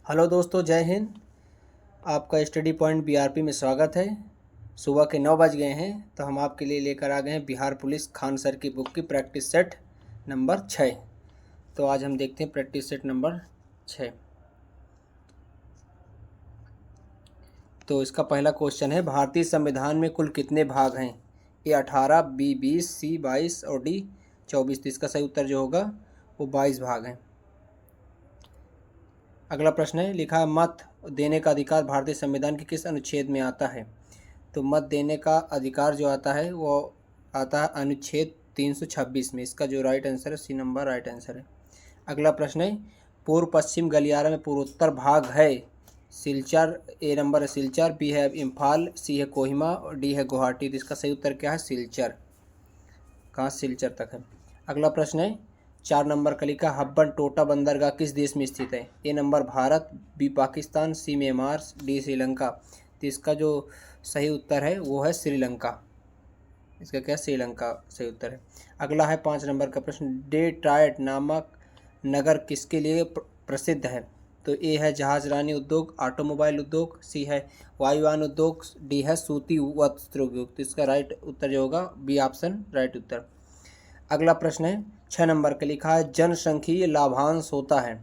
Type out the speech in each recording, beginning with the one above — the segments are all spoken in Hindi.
हेलो दोस्तों, जय हिंद। आपका स्टडी पॉइंट बीआरपी में स्वागत है। सुबह के 9 बज गए हैं तो हम आपके लिए लेकर आ गए हैं बिहार पुलिस खान सर की बुक की प्रैक्टिस सेट नंबर 6। तो आज हम देखते हैं प्रैक्टिस सेट नंबर 6। तो इसका पहला क्वेश्चन है, भारतीय संविधान में कुल कितने भाग हैं? ए 18, बी 20, सी 22 और डी 24। तो इसका सही उत्तर जो होगा वो 22 भाग हैं। अगला प्रश्न है, लिखा है मत देने का अधिकार भारतीय संविधान के किस अनुच्छेद में आता है? तो मत देने का अधिकार जो आता है वो आता है अनुच्छेद 326 में। इसका जो राइट आंसर है सी नंबर राइट आंसर है। अगला प्रश्न है, पूर्व पश्चिम गलियारा में पूर्वोत्तर भाग है? सिलचर, ए नंबर है सिलचर, बी है इम्फाल, सी है कोहिमा और डी है गुवाहाटी। तो इसका सही उत्तर क्या है? सिलचर। कहाँ सिलचर तक है। अगला प्रश्न है, 4 नंबर का लिखा, हब्बन टोटा बंदरगाह किस देश में स्थित है? ए नंबर भारत, बी पाकिस्तान, सी म्यांमार, डी श्रीलंका। तो इसका जो सही उत्तर है वो है श्रीलंका। इसका क्या श्रीलंका सही उत्तर है। अगला है 5 नंबर का प्रश्न, डेट्रॉयट नामक नगर किसके लिए प्रसिद्ध है? तो ए है जहाज रानी उद्योग, ऑटोमोबाइल उद्योग, सी है वायुयान उद्योग, डी है सूती वस्त्र उद्योग। तो इसका राइट उत्तर जो होगा बी ऑप्शन राइट उत्तर। अगला प्रश्न है 6 नंबर का लिखा है, जनसांख्यिकीय लाभांश होता है?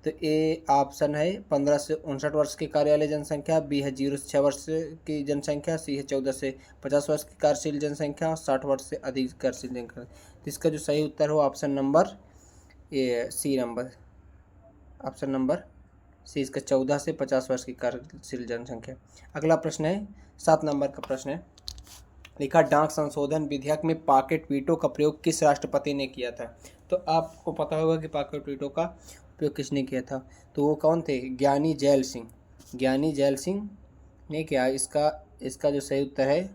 तो ए ऑप्शन है 15 से 59 वर्ष की कार्यालय जनसंख्या, बी है 0 से 6 वर्ष की जनसंख्या, सी है 14 से 50 वर्ष की कार्यशील जनसंख्या और 60 वर्ष से अधिक कार्यशील जनसंख्या। तो इसका जो सही उत्तर हो option number A C number, option number C, इसका 14 से 50 वर्ष की कार्यशील जनसंख्या। अगला प्रश्न है 7 नंबर का प्रश्न है, लिखा डाक संशोधन विधेयक में पॉकेट वीटो का प्रयोग किस राष्ट्रपति ने किया था? तो आपको पता होगा कि पॉकेट वीटो का उपयोग किसने किया था। तो वो कौन थे? ज्ञानी जैल सिंह। ज्ञानी जैल सिंह ने किया। इसका जो सही उत्तर है,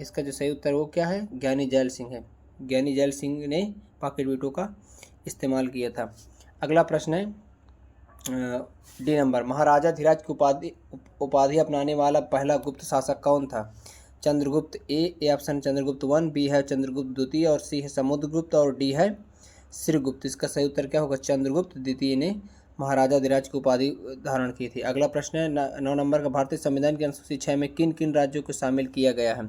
इसका जो सही उत्तर वो क्या है? ज्ञानी जैल सिंह है। ज्ञानी जैल सिंह ने पॉकेट वीटो का इस्तेमाल किया था। अगला प्रश्न है डी नंबर, महाराजा धीराज की उपाधि अपनाने वाला पहला गुप्त शासक कौन था? Chandragupta, A option Chandragupta 1, B है चंद्रगुप्त द्वितीय और सी है समुद्रगुप्त और डी है श्रीगुप्त। इसका सही उत्तर क्या होगा? चंद्रगुप्त द्वितीय ने महाराजा धीराज की उपाधि धारण की थी। अगला प्रश्न है 9 नंबर का, भारतीय संविधान की अनुसूची 6 में किन किन राज्यों को शामिल किया गया है?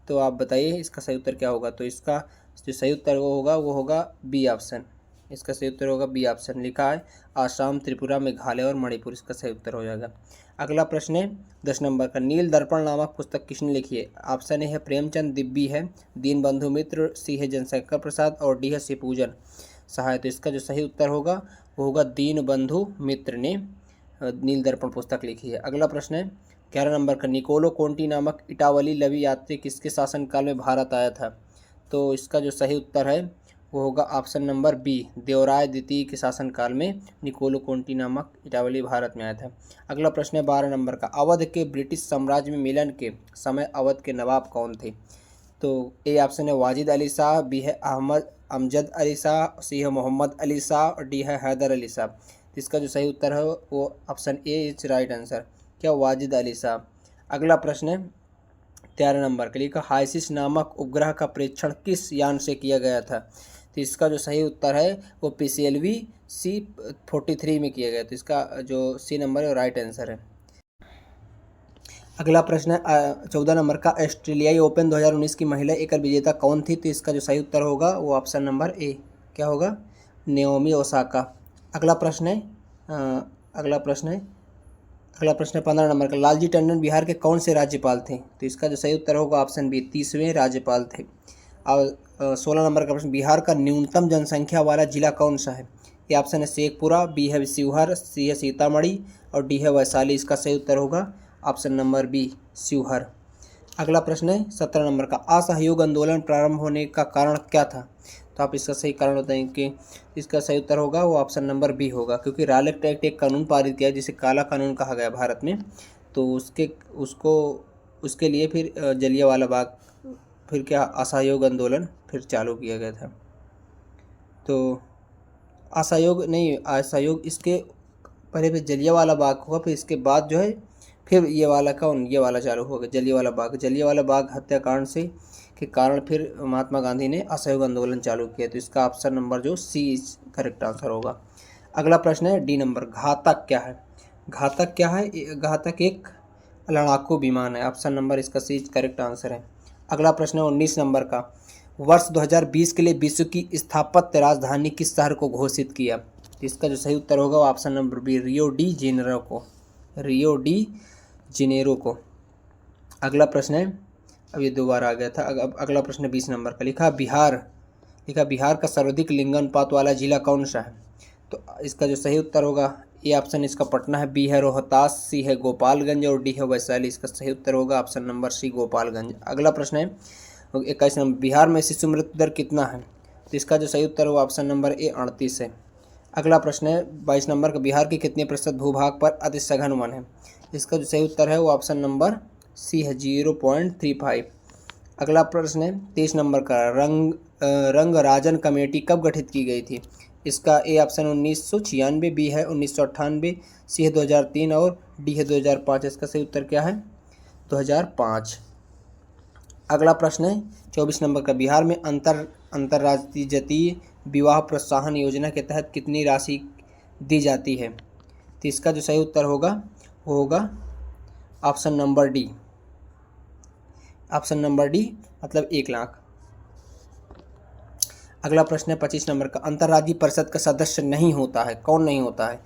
तो आप बताइए इसका सही उत्तर क्या होगा। तो इसका जो सही उत्तर वो होगा बी ऑप्शन। इसका सही उत्तर होगा बी ऑप्शन। लिखा है आसाम, त्रिपुरा, मेघालय और मणिपुर। इसका सही उत्तर हो जाएगा। अगला प्रश्न है 10 नंबर का, नील दर्पण नामक पुस्तक किसने लिखी है? ऑप्शन ए है प्रेमचंद, बी है दीनबंधु मित्र, सी है जनशंकर प्रसाद और डी है शिवपूजन सहाय। तो इसका जो सही उत्तर होगा वो होगा दीनबंधु मित्र ने नील दर्पण पुस्तक लिखी है। अगला प्रश्न है 11 नंबर का, निकोलो कोंटी नामक इटावली लवी यात्री किसके शासनकाल में भारत आया था? तो इसका जो सही उत्तर है वो होगा ऑप्शन नंबर बी, देवराय द्वितीय के शासनकाल में निकोलो कोंटी नामक इटावली भारत में आया था। अगला प्रश्न है 12 नंबर का, अवध के ब्रिटिश साम्राज्य में मिलन के समय अवध के नवाब कौन थे? तो ए ऑप्शन है वाजिद अली शाह, बी है अहमद अमजद अली शाह, सी है मोहम्मद अली शाह और डी है हैदर अली शाह। इसका जो सही उत्तर है वो option A is right answer. क्या? वाजिद अली शाह। अगला प्रश्न है 13 नंबर के लिए, हाइसिस नामक उपग्रह का परीक्षण किस यान से किया गया था? तो इसका जो सही उत्तर है वो PCLV C43 में किया गया। तो इसका जो सी नंबर है राइट आंसर है। अगला प्रश्न है 14 नंबर का, ऑस्ट्रेलियाई ओपन 2019 की महिला एकल विजेता कौन थी? तो इसका जो सही उत्तर होगा वो ऑप्शन नंबर ए क्या होगा? Naomi Osaka. अगला प्रश्न है 15 नंबर का, लालजी टंडन बिहार के कौन से राज्यपाल थे? तो इसका जो सही उत्तर होगा ऑप्शन बी, 30वें राज्यपाल थे। और 16 नंबर का प्रश्न, बिहार का न्यूनतम जनसंख्या वाला जिला कौन सा है? ये ऑप्शन है शेखपुरा, बी है शिवहर, सी है सीतामढ़ी और डी है वैशाली। इसका सही उत्तर होगा ऑप्शन नंबर बी, शिवहर। अगला प्रश्न है 17 नंबर का, असहयोग आंदोलन प्रारंभ होने का कारण क्या था? तो आप इसका सही कारण बताएं कि इसका सही उत्तर होगा वो ऑप्शन नंबर बी होगा, क्योंकि रॉलेट एक्ट एक कानून पारित किया जिसे काला कानून कहा गया भारत में। तो उसके लिए फिर जलियांवाला बाग फिर क्या असहयोग आंदोलन फिर चालू किया गया था। तो असहयोग इसके पहले फिर जलियांवाला बाग हुआ, फिर इसके बाद जो है फिर ये वाला चालू हो गया जलियांवाला बाग हत्याकांड से के कारण फिर महात्मा गांधी ने असहयोग आंदोलन चालू किया। तो इसका ऑप्शन नंबर जो सी करेक्ट आंसर होगा। अगला प्रश्न है डी नंबर, घातक क्या है? घातक क्या है? घातक एक लड़ाकू विमान है। ऑप्शन नंबर इसका सी करेक्ट आंसर है। अगला प्रश्न है 19 नंबर का। वर्ष 2020 के लिए विश्व की स्थापत्य राजधानी किस शहर को घोषित किया? तो इसका जो सही उत्तर होगा वो option number B, Rio de Janeiro को। रियो डी जेनेरो को। अगला प्रश्न है, अब ये दोबारा आ गया था। अब अगला प्रश्न 20 नंबर का। लिखा बिहार का सर्वाधिक लिंगानुपात वाला जिला कौन सा है? तो इसका जो सही उत्तर होगा, ए ऑप्शन इसका पटना है, बी है रोहतास, सी है गोपालगंज और डी है वैशाली। इसका सही उत्तर होगा ऑप्शन नंबर सी गोपालगंज। अगला प्रश्न है 21 नंबर। बिहार में शिशु मृत्यु दर कितना है? तो इसका जो सही उत्तर होगा ऑप्शन नंबर ए 38 है। अगला प्रश्न है 22 नंबर का। बिहार के कितने प्रतिशत भूभाग पर अति सघन वन है? इसका जो सही उत्तर है वो ऑप्शन नंबर सी है, 0.35। अगला प्रश्न है 23 नंबर का। रंगराजन कमेटी कब गठित की गई थी? इसका ए ऑप्शन 1996, बी है 1998, सी है 2003 और डी है 2005। इसका सही उत्तर क्या है? 2005। अगला प्रश्न है 24 नंबर का। बिहार में अंतर्राज्यीय विवाह प्रोत्साहन योजना के तहत कितनी राशि दी जाती है? तो इसका जो सही उत्तर होगा वो होगा option number D. Option number D मतलब 1 लाख। अगला प्रश्न है 25 नंबर का। अंतर्राज्यीय परिषद का सदस्य नहीं होता है, कौन नहीं होता है?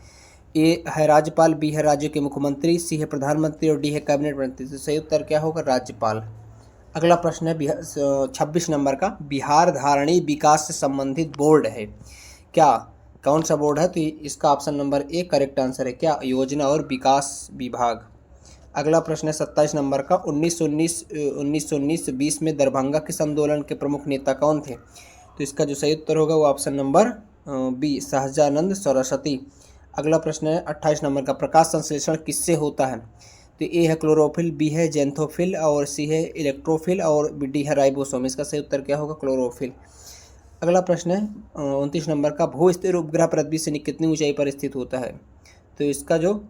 ए है राज्यपाल, बी है राज्य के मुख्यमंत्री, सी है प्रधानमंत्री और डी है कैबिनेट मंत्री। तो सही उत्तर क्या होगा? राज्यपाल। अगला प्रश्न है 26 नंबर का। बिहार धारणी विकास से संबंधित बोर्ड है क्या? कौन सा बोर्ड है? तो इसका option number A correct answer है। क्या? योजना और विकास विभाग। अगला प्रश्न है 27 नंबर का। 1919-20 में दरभंगा किस आंदोलन के प्रमुख नेता कौन थे? तो इसका जो सही उत्तर होगा वो option number B, Sahajanand Saraswati. अगला प्रश्न है 28 नंबर का। प्रकाश संश्लेषण किससे होता है? तो ए है क्लोरोफिल, बी है जेंथोफिल और सी है इलेक्ट्रोफिल और डी है राइबोसोम। इसका सही उत्तर क्या होगा? क्लोरोफिल। अगला प्रश्न है 29 नंबर का। भू स्थिर उपग्रह पृथ्वी से कितनी ऊंचाई पर स्थित होता है? तो इसका जो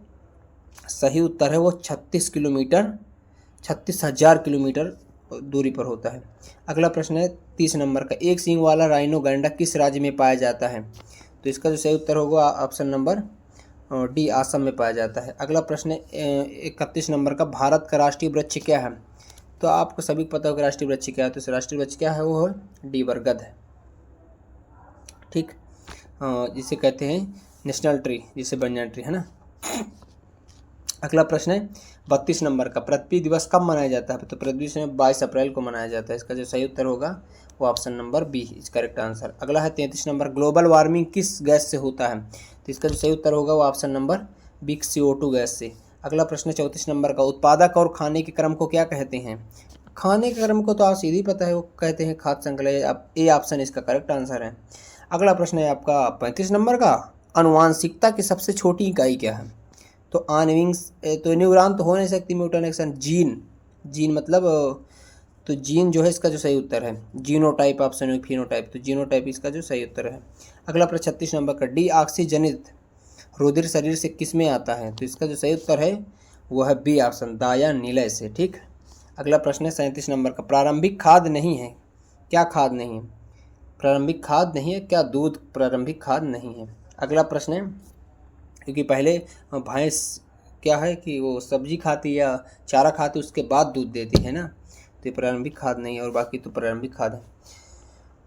सही उत्तर है वो 36,000 किलोमीटर दूरी पर होता है। अगला प्रश्न है 30 नंबर का। एक सींग वाला राइनो गैंडा किस राज्य में पाया जाता है? तो इसका जो सही उत्तर होगा ऑप्शन नंबर डी, असम में पाया जाता है। अगला प्रश्न है 31 नंबर का। भारत का राष्ट्रीय वृक्ष क्या है? तो आपको सभी को पता होगा राष्ट्रीय वृक्ष क्या है। तो राष्ट्रीय वृक्ष क्या है? वो है डी, बरगद है। ठीक, जिसे कहते हैं नेशनल ट्री, जिसे बनियान ट्री है ना। अगला प्रश्न है 32 नंबर का। पृथ्वी दिवस कब मनाया जाता है? तो पृथ्वी दिवस 22 अप्रैल को मनाया जाता है। इसका जो सही उत्तर होगा वो option number B is correct answer. अगला है 33 नंबर। ग्लोबल वार्मिंग किस गैस से होता है? तो इसका जो सही उत्तर होगा वो option number B, CO2 gas से। अगला प्रश्न 34 नंबर का। उत्पादक और खाने के क्रम को क्या कहते हैं? खाने के क्रम को तो आप सीधी पता है, वो कहते हैं खाद्य श्रृंखला। अब ए ऑप्शन इसका करेक्ट आंसर है। अगला प्रश्न है आपका 35 नंबर का। आनुवांशिकता की सबसे छोटी इकाई क्या है? तो आनविंग्स, तो न्यूरॉन तो हो नहीं सकती, म्यूटेशन। जीन मतलब तो जीन जो है इसका जो सही उत्तर है जीनोटाइप, ऑप्शन है फिनोटाइप। तो जीनोटाइप इसका जो सही उत्तर है। अगला प्रश्न 36 नंबर का। डीऑक्सीजनित रुधिर शरीर से किस में आता है? तो इसका जो सही उत्तर है वो है बी ऑप्शन, दाया नीलय से। ठीक। अगला प्रश्न है 37 नंबर का। प्रारंभिक खाद नहीं है, क्या खाद नहीं है? प्रारंभिक खाद नहीं है क्या? दूध प्रारंभिक खाद नहीं है। अगला प्रश्न है, क्योंकि पहले भैंस क्या है कि वो सब्जी खाती या चारा खाती उसके बाद दूध देती है ना, तो ये प्रारंभिक खाद नहीं है और बाकी तो प्रारंभिक खाद है।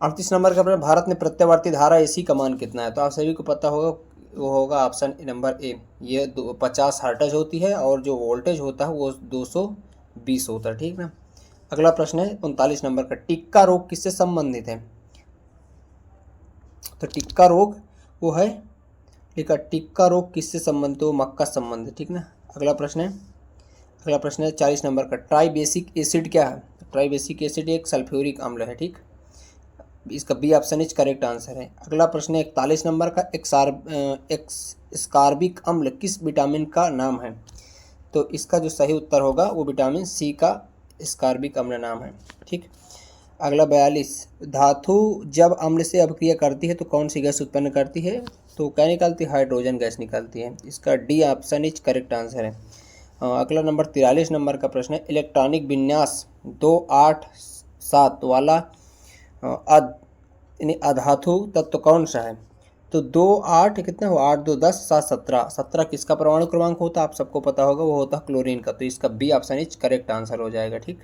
38 नंबर का प्रश्न। भारत में प्रत्यावर्ती धारा एसी का मान कितना है? तो आप सभी को पता होगा वो होगा ऑप्शन नंबर ए, ये 50 हर्ट्ज होती है और जो वोल्टेज होता है वो 220 होता है। ठीक ना। अगला प्रश्न है 39 नंबर का। टिक्का रोग किससे संबंधित है? तो टिक्का रोग वो है, ठीक है, टिक्का रोग किससे संबंधित? वो मक्का संबंधित। ठीक ना। अगला प्रश्न है 40 नंबर का। ट्राइबेसिक एसिड क्या है? ट्राइबेसिक एसिड एक सल्फ्यूरिक अम्ल है। ठीक, इसका B option is correct answer है। अगला प्रश्न है 41 नंबर का। एस्कॉर्बिक अम्ल किस विटामिन का नाम है? तो इसका जो सही उत्तर होगा वो विटामिन सी का एस्कॉर्बिक अम्ल नाम है। ठीक। अगला 42। धातु जब अम्ल से अपक्रिया करती है तो कौन सी गैस उत्पन्न करती है? तो क्या निकालती है? हाइड्रोजन गैस निकालती है। इसका D option is correct answer है। अगला नंबर 43 नंबर का प्रश्न है। इलेक्ट्रॉनिक विन्यास 287 वाला अधातु तत्व कौन सा है? तो 2 8 कितना हुआ, 8 2 10 7 17, 17 किसका परमाणु क्रमांक होता है आप सबको पता होगा, वो होता है क्लोरीन का। तो इसका B option is correct answer हो जाएगा। ठीक,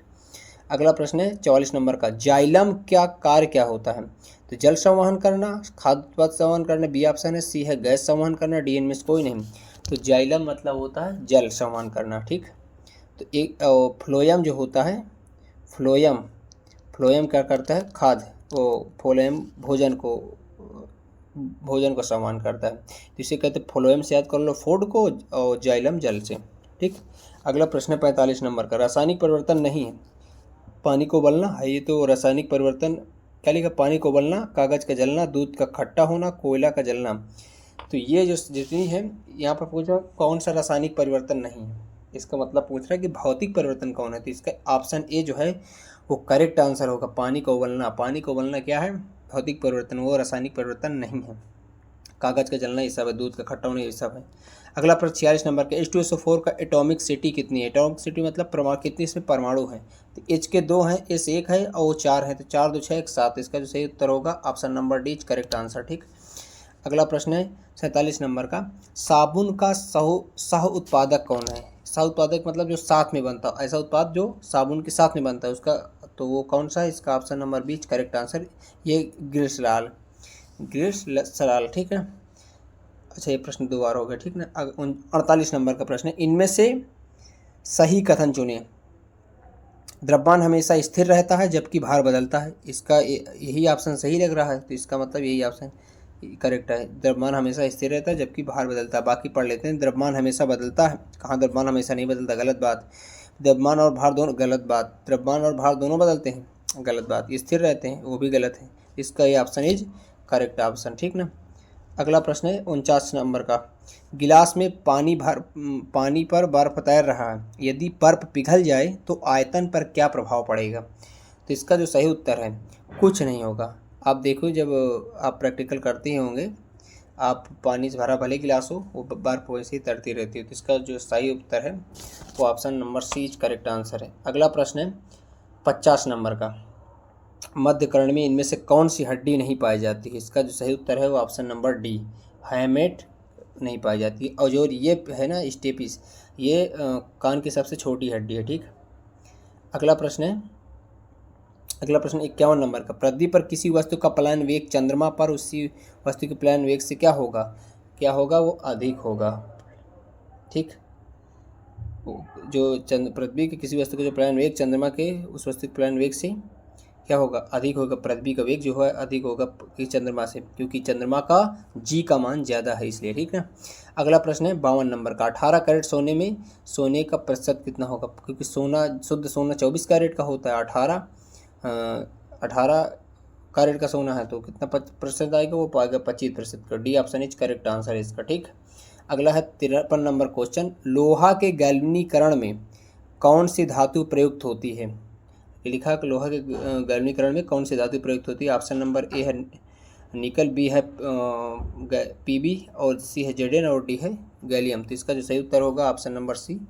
अगला प्रश्न है 44 नंबर का, जाइलम क्या कार्य क्या होता है? तो जल संवहन करना, खाद्य पदार्थ संवहन करना, बी ऑप्शन है, सी है गैस संवहन करना, डी इनमें से कोई नहीं। तो जाइलम मतलब होता है जल संवहन करना। ठीक, तो एक फ्लोयम जो होता है, फ्लोयम फ्लोयम क्या करता है, खाद्य वो फ्लोयम भोजन को संवहन करता है, तो इसे कहते हैं फ्लोएम से याद कर लो फूड को, और जाइलम जल से। ठीक, अगला प्रश्न है 45 नंबर का, रासायनिक परिवर्तन नहीं है, पानी को उबलना है, ये तो रासायनिक परिवर्तन क्या लिखा, पानी को उबलना, कागज़ का जलना, दूध का खट्टा होना, कोयला का जलना। तो ये जो जितनी है यहाँ पर पूछा कौन सा रासायनिक परिवर्तन नहीं है, इसका मतलब पूछ रहा है कि भौतिक परिवर्तन कौन है। तो इसका ऑप्शन ए जो है वो करेक्ट आंसर होगा, पानी को उबलना। पानी को उबलना क्या है, भौतिक परिवर्तन, वो रासायनिक परिवर्तन नहीं है। कागज़ का जलना ये सब है, दूध का खट्टा होना ये सब है। अगला प्रश्न 46 नंबर का, H2SO4 का एटॉमिक सिटी कितनी है? एटॉमिक सिटी मतलब परमाणु, कितनी इसमें परमाणु है? तो H के 2 हैं, S 1 है और वो 4 है, तो 4 2 6 1 7, इसका जो सही उत्तर होगा option number D correct answer. ठीक, अगला प्रश्न है 47 नंबर का, साबुन का सह उत्पादक कौन है? सह उत्पादक मतलब जो साथ में बनता है, ऐसा उत्पाद जो साबुन के साथ में बनता है उसका, तो वो कौन सा है? इसका option number B correct answer, ये ग्लिसरॉल। ठीक है। अच्छा, ये प्रश्न 2 बार हो गया। ठीक ना, 48 नंबर का प्रश्न है, इनमें से सही कथन चुने। द्रव्यमान हमेशा स्थिर रहता है जबकि भार बदलता है, इसका यही ऑप्शन सही लग रहा है, तो इसका मतलब यही ऑप्शन करेक्ट है। द्रव्यमान हमेशा स्थिर रहता है जबकि भार बदलता है। बाकी पढ़ लेते हैं, द्रव्यमान हमेशा बदलता है, कहाँ द्रव्यमान हमेशा नहीं बदलता, गलत बात। द्रव्यमान और भार दोनों, गलत बात। द्रव्यमान और भार दोनों बदलते हैं, गलत बात। स्थिर रहते हैं, वो भी गलत है। इसका ये ऑप्शन इज करेक्ट ऑप्शन। ठीक ना, अगला प्रश्न है 49 नंबर का, गिलास में पानी पर बर्फ तैर रहा है, यदि बर्फ पिघल जाए तो आयतन पर क्या प्रभाव पड़ेगा? तो इसका जो सही उत्तर है कुछ नहीं होगा। आप देखो, जब आप प्रैक्टिकल करते ही होंगे, आप पानी से भरा भले गिलास हो, वो बर्फ वैसे ही तैरती रहती है। तो इसका जो सही उत्तर है वो option number C correct answer है। अगला प्रश्न है 50 नंबर का, मध्य कर्ण में इनमें से कौन सी हड्डी नहीं पाई जाती है? इसका जो सही उत्तर है वो ऑप्शन नंबर डी, हैमेट नहीं पाई जाती है। और जो ये है ना स्टेपिस, ये कान की सबसे छोटी हड्डी है। ठीक, अगला प्रश्न 51 नंबर का, पृथ्वी पर किसी वस्तु का प्लायन वेग चंद्रमा पर उसी वस्तु के प्लायन वेग से क्या होगा? वो अधिक होगा। ठीक, जो पृथ्वी के किसी वस्तु का जो प्लायन वेग चंद्रमा के उस वस्तु के प्लायन वेग से क्या होगा? अधिक होगा। पृथ्वी का वेग जो है अधिक होगा चंद्रमा से, क्योंकि चंद्रमा का जी का मान ज़्यादा है इसलिए। ठीक है, अगला प्रश्न है 52 नंबर का, 18 कैरेट सोने में सोने का प्रतिशत कितना होगा? क्योंकि सोना, शुद्ध सोना 24 कैरेट का होता है, 18 कैरेट का सोना है तो कितना प्रतिशत आएगा? वो पाएगा 25% का। D option is correct answer है इसका। ठीक, अगला है 53 नंबर क्वेश्चन, लोहा के गैल्वनीकरण में कौन सी धातु प्रयुक्त होती है? लिखा कि लोहा के गैल्वनीकरण में कौन सी धातु प्रयुक्त होती है? ऑप्शन नंबर ए है निकल, बी है पीबी, और सी है जेडेन, और डी है गैलियम। तो इसका जो सही उत्तर होगा ऑप्शन नंबर सी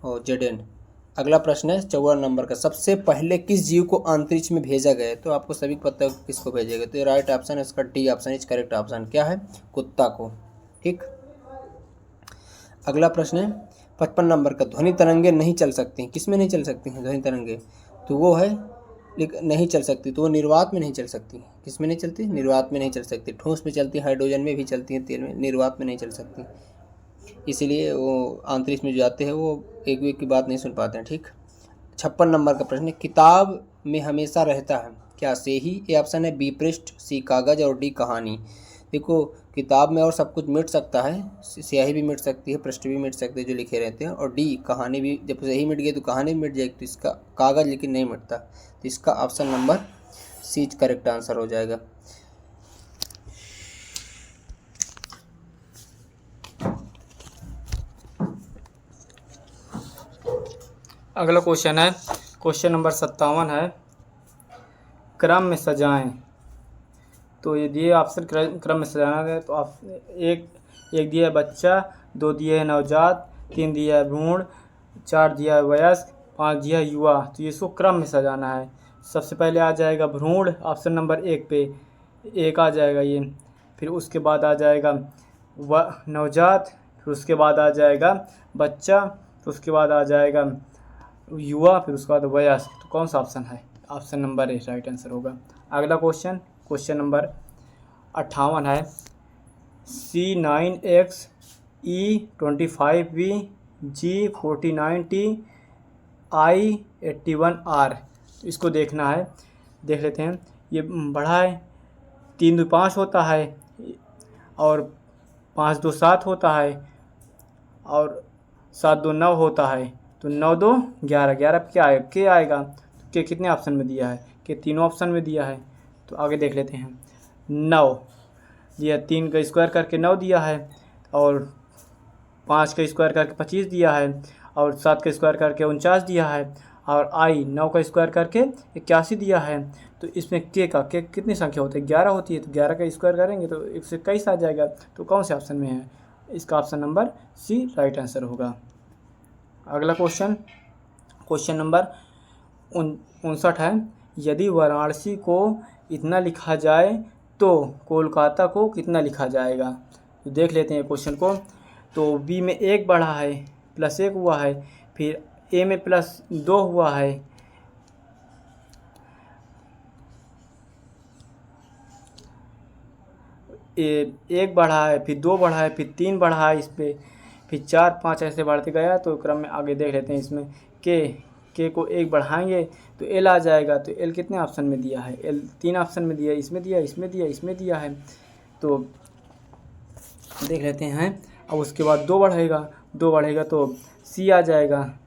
और जेडेन। अगला प्रश्न है 54 नंबर का, सबसे पहले किस जीव को अंतरिक्ष में भेजा गया? तो आपको सभी को पता है किसको भेजा गया, तो राइट ऑप्शन है इसका D option is correct option. क्या है? कुत्ता को। ठीक, अगला प्रश्न है 55 नंबर का, ध्वनि तरंगे नहीं चल सकती, किसमें नहीं चल सकती हैं ध्वनि तरंगे? तो वो है नहीं चल सकती, तो वो निर्वात में नहीं चल सकती। किसमें नहीं चलती? निर्वात में नहीं चल सकती। ठोस में चलती, हाइड्रोजन में भी चलती हैं, तेल में, निर्वात में नहीं चल सकती। इसीलिए वो अंतरिक्ष में जो जाते हैं वो एक एक की बात नहीं सुन पाते हैं। ठीक, 56 नंबर का प्रश्न है, किताब में हमेशा रहता है क्या? से ही ए ऑप्शन है, बी पृष्ठ, सी कागज, और डी कहानी। देखो, किताब में और सब कुछ मिट सकता है, स्याही भी मिट सकती है, पृष्ठ भी मिट सकते हैं जो लिखे रहते हैं, और डी कहानी भी, जब सही मिट गई तो कहानी भी मिट जाएगी। तो इसका कागज लेकिन नहीं मिटता, तो इसका option number C correct answer हो जाएगा। अगला क्वेश्चन है, क्वेश्चन नंबर 57 है, क्रम में सजाएं। तो ये दिए ऑप्शन क्रम में सजाना है, तो आप एक दिया है बच्चा, 2 दिया है नवजात, 3 दिया है भ्रूण, 4 दिया है वयस्क, 5 दिया है युवा। तो ये इसको क्रम में सजाना है। सबसे पहले आ जाएगा भ्रूण, ऑप्शन नंबर 1 पे 1 आ जाएगा ये। फिर उसके बाद आ जाएगा नवजात, फिर उसके बाद आ जाएगा बच्चा, फिर उसके बाद आ जाएगा युवा, फिर उसके बाद वयस्क। तो कौन सा ऑप्शन है? ऑप्शन नंबर ए राइट आंसर होगा। अगला क्वेश्चन, क्वेश्चन नंबर 58 है। C9X E25V G49T I81R, इसको देखना है, देख लेते हैं। ये बड़ा है, 3 2 5 होता है और 5 2 7 होता है और 7 2 9 होता है। तो 9 2 11, 11 क्या आएगा? के आएगा। तो के कितने ऑप्शन में दिया है? के तीनों ऑप्शन में दिया है। तो आगे देख लेते हैं। 9 दिया, 3 का स्क्वायर करके 9 दिया है और 5 का स्क्वायर करके 25 दिया है और 7 का स्क्वायर करके 49 दिया है और आई 9 का स्क्वायर करके 81 दिया है। तो इसमें के कितनी संख्या होती है? 11 होती है। तो 11 का स्क्वायर करेंगे तो 121 आ जाएगा। तो कौन से ऑप्शन में है? इसका option number C right answer होगा। अगला क्वेश्चन, क्वेश्चन नंबर 59 है। यदि वाराणसी को इतना लिखा जाए तो कोलकाता को कितना लिखा जाएगा? तो देख लेते हैं क्वेश्चन को। तो बी में 1 बढ़ा है, +1 हुआ है, फिर ए में +2 हुआ है, एक बढ़ा है, फिर 2 बढ़ा है, फिर 3 बढ़ा है, इस पर फिर 4 5 ऐसे बढ़ते गया। तो क्रम में आगे देख लेते हैं। इसमें के को 1 बढ़ाएंगे तो एल आ जाएगा। तो एल कितने ऑप्शन में दिया है? एल 3 ऑप्शन में दिया है, इसमें दिया, इसमें दिया, इसमें दिया है। तो देख लेते हैं। अब उसके बाद 2 बढ़ेगा तो सी आ जाएगा।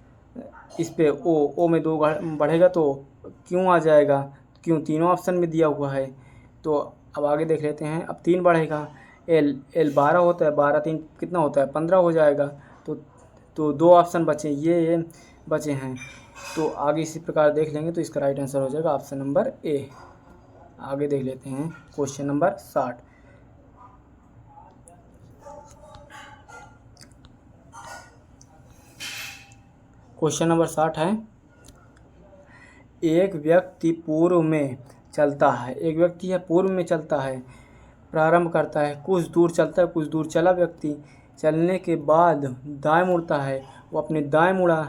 इस पे ओ में 2 बढ़ेगा तो क्यों आ जाएगा। क्यों तीनों ऑप्शन में दिया हुआ है। तो अब आगे देख लेते हैं। अब 3 बढ़ेगा, एल 12 होता है, 12 3 कितना होता है? 15 हो जाएगा। तो 2 ऑप्शन बचे, ये बचे हैं। तो आगे इसी प्रकार देख लेंगे तो इसका राइट आंसर हो जाएगा ऑप्शन नंबर ए। आगे देख लेते हैं क्वेश्चन नंबर 60। क्वेश्चन नंबर 60 है। एक व्यक्ति पूर्व में चलता है, एक व्यक्ति है पूर्व में चलता है, प्रारंभ करता है, कुछ दूर चलता है, कुछ दूर चला व्यक्ति, चलने के बाद दाएं मुड़ता है। वो अपने दाएं मुड़ा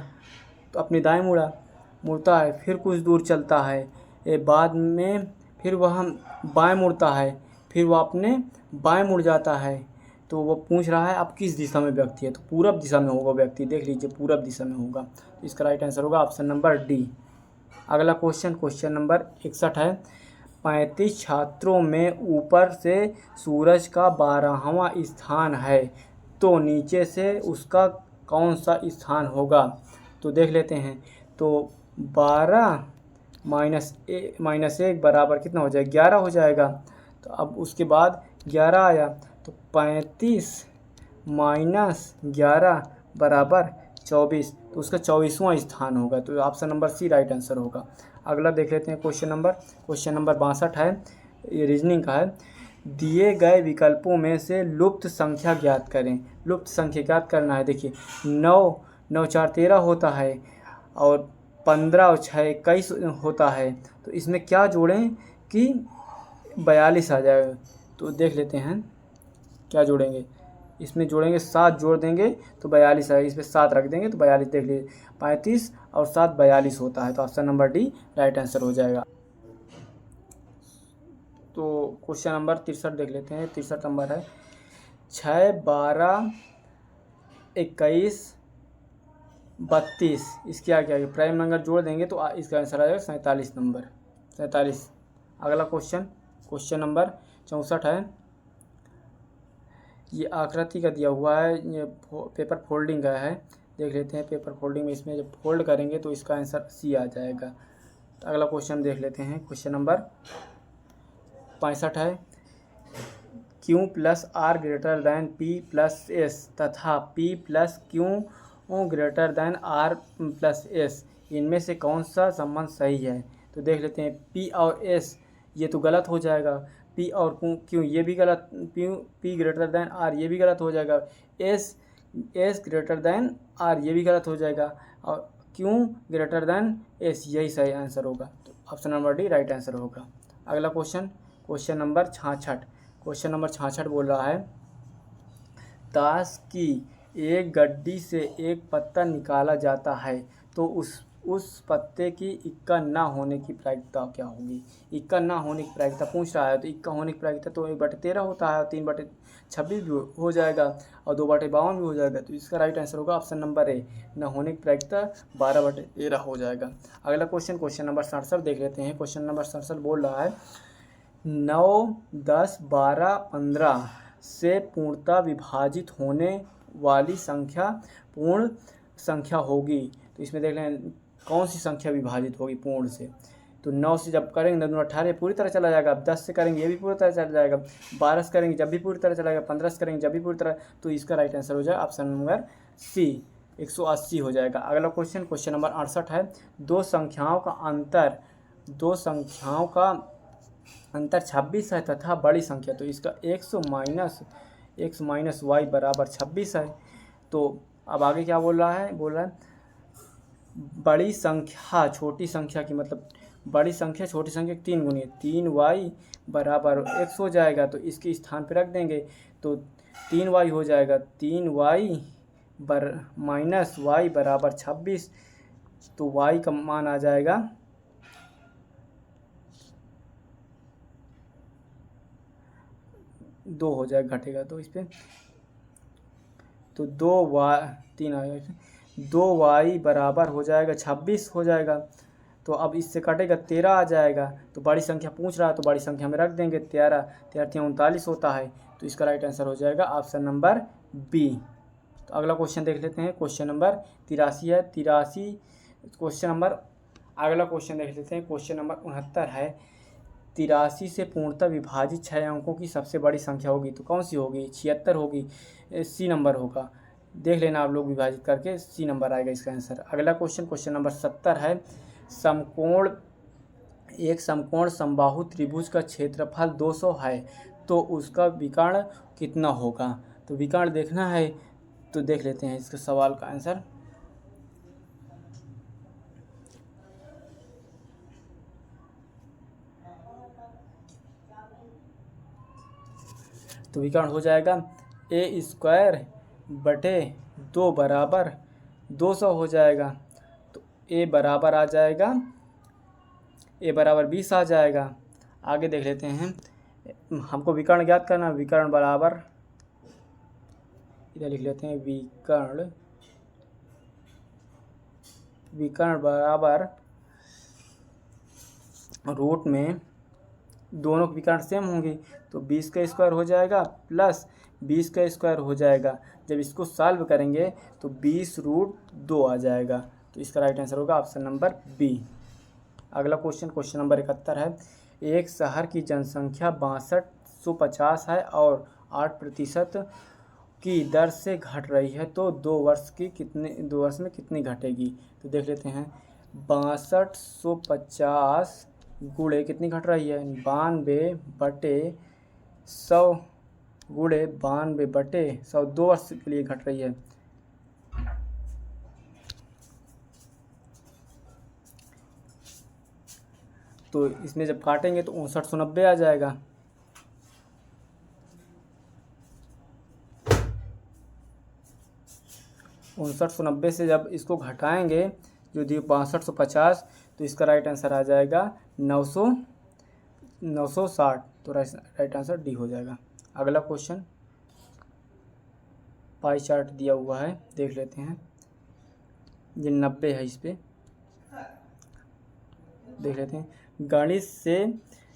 तो अपने दाएं मुड़ता है, फिर कुछ दूर चलता है, बाद में फिर वह बाएं मुड़ता है, फिर वह अपने बाएं मुड़ जाता है। तो वो पूछ रहा है अब किस दिशा में व्यक्ति है? तो पूरब दिशा में होगा व्यक्ति, देख लीजिए पूरब दिशा में होगा। तो इसका राइट आंसर होगा ऑप्शन नंबर डी। अगला क्वेश्चन, क्वेश्चन नंबर 61 है। 35 छात्रों में ऊपर से सूरज का 12वां स्थान है तो नीचे से उसका कौन सा स्थान होगा? तो देख लेते हैं। तो 12 -1 बराबर कितना हो जाएगा? 11 हो जाएगा। तो अब उसके बाद 11 आया तो 35 - 11 बराबर 24, तो उसका 24वां स्थान होगा। तो option number C right answer होगा। अगला देख लेते हैं क्वेश्चन नंबर 62 है, ये रीजनिंग का है। दिए गए विकल्पों में से लुप्त संख्या ज्ञात करें। लुप्त संख्या ज्ञात करना है। देखिए 9 9 4 13 होता है और 15 और 6 21 होता है। तो इसमें क्या जोड़ें कि 42 आ जाएगा? तो देख लेते हैं क्या जोड़ेंगे। इसमें जोड़ेंगे 7 जोड़ देंगे तो 42 है, इस पर 7 रख देंगे तो 42, देख लीजिए 35 और 7 42 होता है। तो option number D right answer हो जाएगा। तो क्वेश्चन नंबर 63 देख लेते हैं। 63 नंबर है। 6 12 21 32, इसके आगे प्राइम नंबर जोड़ देंगे तो इसका आंसर आ जाएगा 47 नंबर, 47। अगला क्वेश्चन, क्वेश्चन नंबर 64 है। ये आकृति का दिया हुआ है, ये पेपर फोल्डिंग का है। देख लेते हैं पेपर फोल्डिंग में, इसमें जब फोल्ड करेंगे तो इसका आंसर सी आ जाएगा। तो अगला क्वेश्चन देख लेते हैं। क्वेश्चन नंबर 65 है। Q + R > P + S तथा P + Q > R + S, इनमें से कौन सा संबंध सही है? तो देख लेते हैं। P और S ये तो गलत हो जाएगा, P और Q ये भी गलत, P > R ये भी गलत हो जाएगा, S > R ये भी गलत हो जाएगा और Q > S यही सही आंसर होगा। तो option number D right answer होगा। अगला question, question number 66। Question number 66 बोल रहा है, ताश की एक गड्डी से एक पत्ता निकाला जाता है तो उस पत्ते की इक्का ना होने की प्रायिकता क्या होगी। इक्का ना होने की प्रायिकता पूछ रहा है, तो इक्का होने की प्रायिकता तो 1/13 होता है, और 3/26 भी हो जाएगा, और 2/52 भी हो जाएगा। तो इसका राइट आंसर होगा ऑप्शन नंबर ए, न होने की प्रायिकता 12/13 हो जाएगा। अगला क्वेश्चन नंबर 67 देख लेते हैं। क्वेश्चन नंबर 67 बोल रहा है, 9, 10, 12, 15 से पूर्णतः विभाजित होने वाली संख्या पूर्ण संख्या होगी। तो इसमें देख लें कौन सी संख्या विभाजित होगी पूर्ण से। तो 9 से जब करेंगे 9 18 पूरी तरह चला जाएगा, अब 10 से करेंगे ये भी पूरी तरह चला जाएगा, 12 से करेंगे जब भी पूरी तरह चला जाएगा, 15 से करेंगे जब भी पूरी तरह। तो इसका राइट आंसर हो जाएगा ऑप्शन नंबर सी, 180 हो जाएगा। अगला क्वेश्चन नंबर 68 है, दो संख्याओं का अंतर 26 है तथा बड़ी संख्या, तो इसका x माइनस वाई बराबर 26 है। तो अब आगे क्या बोल रहा है, बड़ी संख्या छोटी संख्या की, मतलब बड़ी संख्या छोटी संख्या 3 गुनी 3y बराबर x हो जाएगा। तो इसके स्थान पर रख देंगे तो 3y हो जाएगा, 3y माइनस वाई बराबर 26। तो y का मान आ जाएगा 2 हो जाएगा, घटेगा तो इस पर, तो 2y बराबर हो जाएगा 26 हो जाएगा। तो अब इससे कटेगा 13 आ जाएगा। तो बड़ी संख्या पूछ रहा है तो बड़ी संख्या में रख देंगे 13, 39 होता है। तो इसका राइट आंसर हो जाएगा ऑप्शन नंबर बी। तो अगला क्वेश्चन देख लेते हैं। क्वेश्चन नंबर 83 है। अगला क्वेश्चन देख लेते हैं। क्वेश्चन नंबर 69 है, 83 से पूर्णतः विभाजित 6 अंकों की सबसे बड़ी संख्या होगी। तो कौन सी होगी, 76 होगी, सी नंबर होगा। देख लेना आप लोग विभाजित करके, सी नंबर आएगा इसका आंसर। अगला क्वेश्चन नंबर 70 है, एक समकोण समबाहु त्रिभुज का क्षेत्रफल 200 है तो उसका विकर्ण कितना होगा। तो विकर्ण देखना है तो देख लेते हैं इसके सवाल का आंसर। तो विकर्ण हो जाएगा a² बटे 2 बराबर 200 हो जाएगा। तो a बराबर आ जाएगा, a बराबर 20 आ जाएगा। आगे देख लेते हैं, हमको विकर्ण ज्ञात करना। विकर्ण बराबर, इधर लिख लेते हैं, विकर्ण बराबर रूट में दोनों विकर्ण सेम होंगी तो 20 का स्क्वायर हो जाएगा प्लस 20 का स्क्वायर हो जाएगा। जब इसको सॉल्व करेंगे तो 20√2 आ जाएगा। तो इसका राइट आंसर होगा ऑप्शन नंबर बी। अगला क्वेश्चन नंबर 71 है, एक शहर की जनसंख्या 6250 है और 8% की दर से घट रही है तो 2 वर्ष में कितनी घटेगी। तो देख लेते हैं, 6250 गुणे कितनी घट रही है, 92/100 गुणे 92/100 2 वर्ष के लिए घट रही है। तो इसमें जब काटेंगे तो 5990 आ जाएगा। से जब इसको घटाएंगे जो दिए 6250, तो इसका राइट आंसर आ जाएगा 960। तो राइट आंसर डी हो जाएगा। अगला क्वेश्चन, पाई चार्ट दिया हुआ है, देख लेते हैं। ये 90 है, इस पर देख लेते हैं।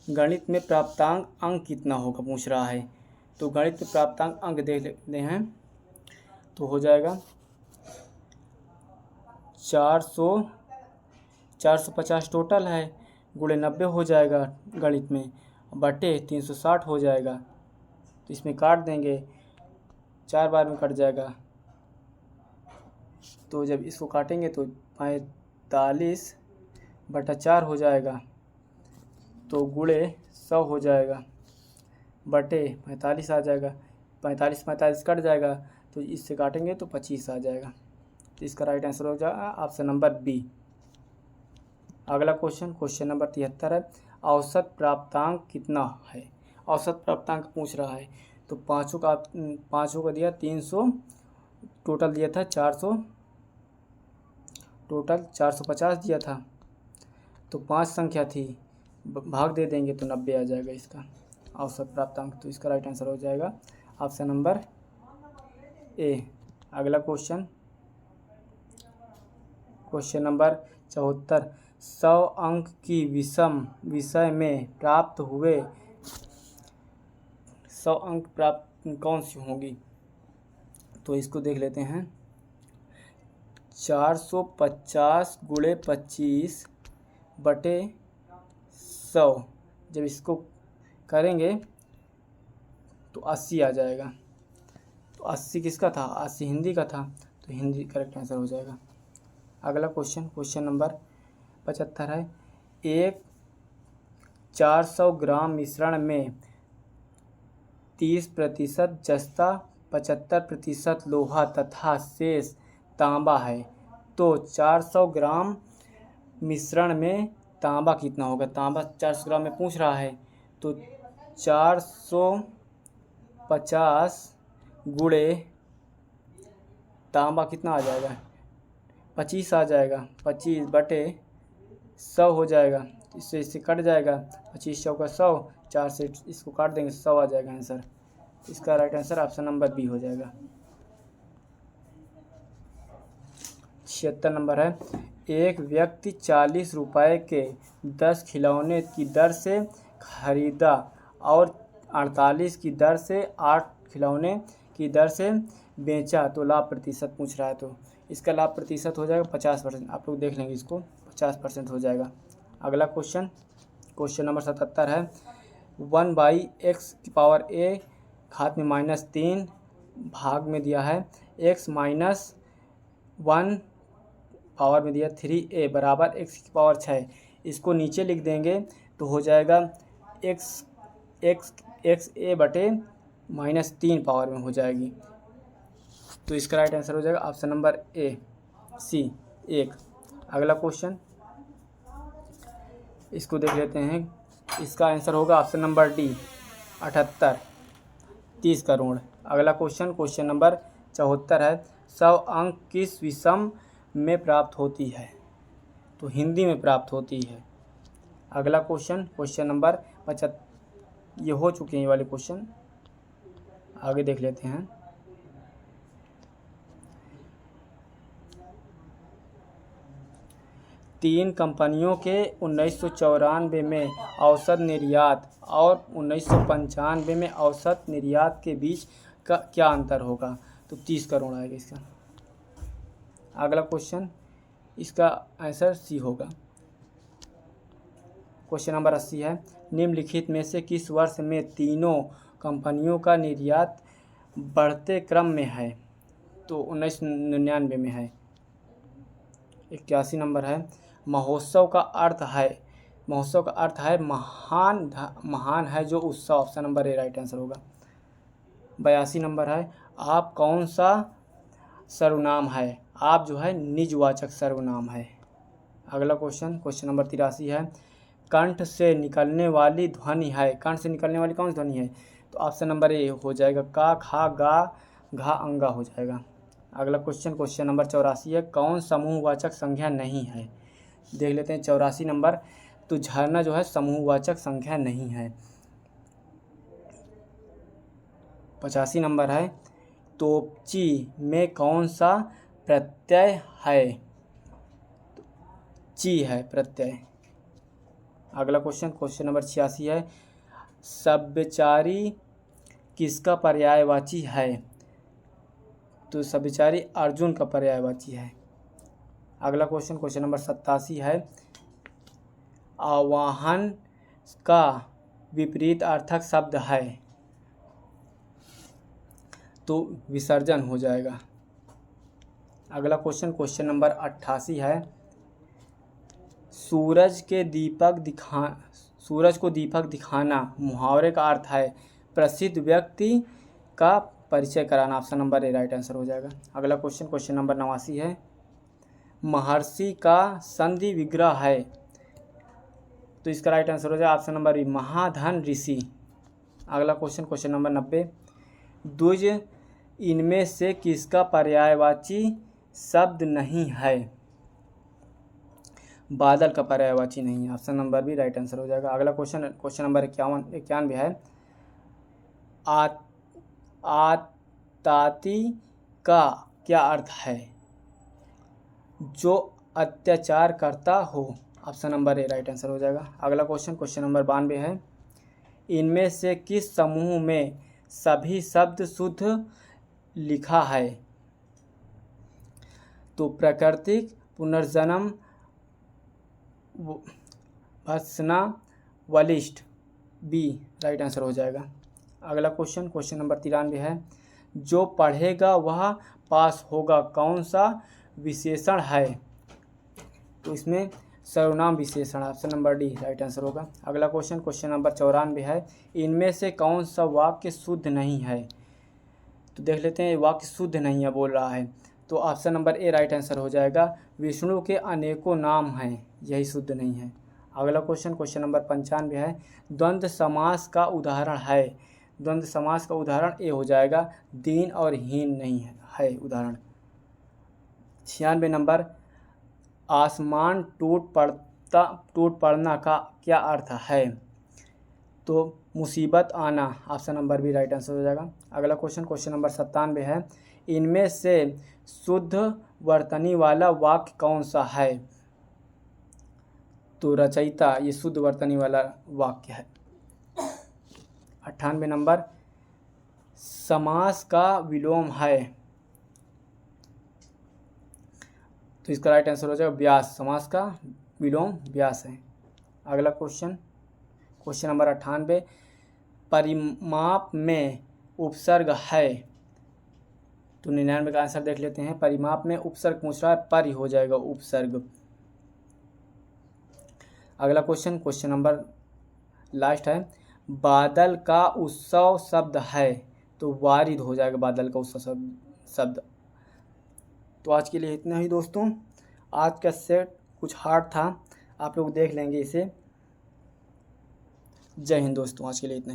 गणित में प्राप्तांक अंक कितना होगा पूछ रहा है। तो गणित में प्राप्तांक अंक देख लेते हैं, तो हो जाएगा 450 टोटल है, गुणे 90 हो जाएगा गणित में, बटे 360 हो जाएगा। तो इसमें काट देंगे, 4 बार में कट जाएगा। तो जब इसको काटेंगे तो 45/4 हो जाएगा। तो गुणे 100 हो जाएगा, बटे 45 आ जाएगा। 45 कट जाएगा, तो इससे काटेंगे तो 25 आ जाएगा। तो इसका राइट आंसर हो जाएगा ऑप्शन नंबर बी। अगला क्वेश्चन नंबर 73 है, औसत प्राप्तांक कितना है। औसत प्राप्तांक पूछ रहा है। तो पाँचों का दिया 300, टोटल दिया था 400, टोटल 450 दिया था। तो 5 संख्या थी, भाग दे देंगे तो 90 आ जाएगा इसका औसत प्राप्तांक। तो इसका राइट आंसर हो जाएगा ऑप्शन नंबर ए। अगला क्वेश्चन नंबर 74, 100 अंक की विषम विषय में प्राप्त हुए 100 अंक प्राप्त कौन सी होंगी? तो इसको देख लेते हैं। 450 गुणे 25 बटे 100, जब इसको करेंगे तो 80 आ जाएगा। तो 80 किसका था? 80 हिंदी का था, तो हिंदी करेक्ट आंसर हो जाएगा। अगला क्वेश्चन नंबर 75 है, एक 400 ग्राम मिश्रण में 30% जस्ता, 75% लोहा तथा शेष तांबा है। तो 400 ग्राम मिश्रण में तांबा कितना होगा? तांबा 400 ग्राम में पूछ रहा है, तो 450 गुणे तांबा कितना आ जाएगा? 25 आ जाएगा। 25 बटे 100 हो जाएगा, इससे कट जाएगा। 25 100 का 100, 4 से इसको काट देंगे, 100 आ जाएगा आंसर। इसका right answer option number B हो जाएगा। 76 नंबर है, एक व्यक्ति 40 रुपये के 10 खिलौने की दर से खरीदा और 48 की दर से 8 खिलौने की दर से बेचा, तो लाभ प्रतिशत पूछ रहा है। तो इसका लाभ प्रतिशत हो जाएगा 50%। आप लोग देख लेंगे, इसको 50% हो जाएगा। अगला क्वेश्चन नंबर 77 है, 1/x⁴ घात में -3 भाग में दिया है, x - 1 पावर में दिया 3a बराबर x⁴ इसको नीचे लिख देंगे तो हो जाएगा a बटे -3 पावर में हो जाएगी। तो इसका राइट आंसर हो जाएगा ऑप्शन नंबर ए सी 1। अगला क्वेश्चन इसको देख लेते हैं, इसका आंसर होगा ऑप्शन नंबर डी 78, 30 करोड़। अगला क्वेश्चन नंबर 74 है, 100 अंक किस विषम में प्राप्त होती है? तो हिंदी में प्राप्त होती है। अगला क्वेश्चन नंबर 75, ये हो चुके हैं ये वाले क्वेश्चन, आगे देख लेते हैं। तीन कंपनियों के 1994 में औसत निर्यात और 1995 में औसत निर्यात के बीच का क्या अंतर होगा? तो 30 करोड़ आएगा इसका। अगला क्वेश्चन, इसका आंसर सी होगा। क्वेश्चन नंबर 80 है, निम्नलिखित में से किस वर्ष में तीनों कंपनियों का निर्यात बढ़ते क्रम में है? तो 1999 में है। 81 नंबर है, महोत्सव का अर्थ है महान है जो उत्सव, ऑप्शन नंबर ए राइट आंसर होगा। 82 नंबर है, आप कौन सा सर्वनाम है? आप जो है निजवाचक सर्वनाम है। अगला क्वेश्चन नंबर 83 है, कंठ से निकलने वाली ध्वनि है। कंठ से निकलने वाली कौन सी ध्वनि है? तो ऑप्शन नंबर ए हो जाएगा, का, खा, गा, घा, अंगा हो जाएगा। अगला क्वेश्चन नंबर 84 है, कौन समूहवाचक संख्या नहीं है? देख लेते हैं 84 नंबर, तो झरना जो है समूहवाचक संख्या नहीं है। 85 नंबर है, तोपची में कौन सा प्रत्यय है? ची है प्रत्यय। अगला क्वेश्चन नंबर 86 है, सब्यचारी किसका पर्यायवाची है? तो सब्यचारी अर्जुन का पर्यायवाची है। अगला क्वेश्चन नंबर 87 है, आवाहन का विपरीत अर्थक शब्द है? तो विसर्जन हो जाएगा। अगला क्वेश्चन नंबर 88 है, सूरज को दीपक दिखाना मुहावरे का अर्थ है प्रसिद्ध व्यक्ति का परिचय कराना, ऑप्शन नंबर ए राइट आंसर हो जाएगा। अगला क्वेश्चन नंबर 89 है, महर्षि का संधि विग्रह है? तो इसका राइट आंसर हो जाएगा ऑप्शन नंबर बी महाधन ऋषि। अगला क्वेश्चन, क्वेश्चन नंबर 90, द्विज इनमें से किसका पर्यायवाची शब्द नहीं है? बादल का पर्यायवाची नहीं है। Option number B right answer हो जाएगा। अगला क्वेश्चन, क्वेश्चन नंबर 91 है, आताती का क्या अर्थ है? जो अत्याचार करता हो। ऑप्शन नंबर ए राइट आंसर हो जाएगा। अगला क्वेश्चन, क्वेश्चन नंबर 92 है, इनमें से किस समूह में सभी शब्द शुद्ध लिखा है? तो प्राकृतिक, पुनर्जन्म, भत्सना, वलिष्ठ, बी राइट आंसर हो जाएगा। अगला क्वेश्चन, क्वेश्चन नंबर 93 है, जो पढ़ेगा वह पास होगा कौन सा विशेषण है? तो इसमें सर्वनाम विशेषण, option number D right answer होगा। अगला क्वेश्चन, क्वेश्चन नंबर 94 है, इनमें से कौन सा वाक्य शुद्ध नहीं है? तो देख लेते हैं, वाक्य शुद्ध नहीं है बोल रहा है, तो ऑप्शन नंबर ए राइट आंसर हो जाएगा। विष्णु के अनेकों नाम हैं, यही शुद्ध नहीं है। अगला क्वेश्चन, क्वेश्चन नंबर 95 है, द्वंद्व समास का उदाहरण है? द्वंद्व समास का उदाहरण ए हो जाएगा, दीन और हीन नहीं है उदाहरण। 96 नंबर, आसमान टूट पड़ना का क्या अर्थ है? तो मुसीबत आना, option number B right answer हो जाएगा। अगला क्वेश्चन, क्वेश्चन नंबर 97 है, इनमें से शुद्ध वर्तनी वाला वाक्य कौन सा है? तो रचयिता, ये शुद्ध वर्तनी वाला वाक्य है। 98 नंबर, समास का विलोम है? तो इसका राइट आंसर हो जाएगा व्यास, समास का विलोम व्यास है। अगला क्वेश्चन, क्वेश्चन नंबर 98, परिमाप में उपसर्ग है? तो 99 का आंसर देख लेते हैं, परिमाप में उपसर्ग पूछ रहा है, परि हो जाएगा उपसर्ग। अगला क्वेश्चन, क्वेश्चन नंबर लास्ट है, बादल का उत्सव शब्द है? तो वारिद हो जाएगा बादल का उत्सव शब्द। तो आज के लिए इतना ही दोस्तों। आज का सेट कुछ हार्ड था, आप लोग देख लेंगे इसे। जय हिंद दोस्तों, आज के लिए इतना ही।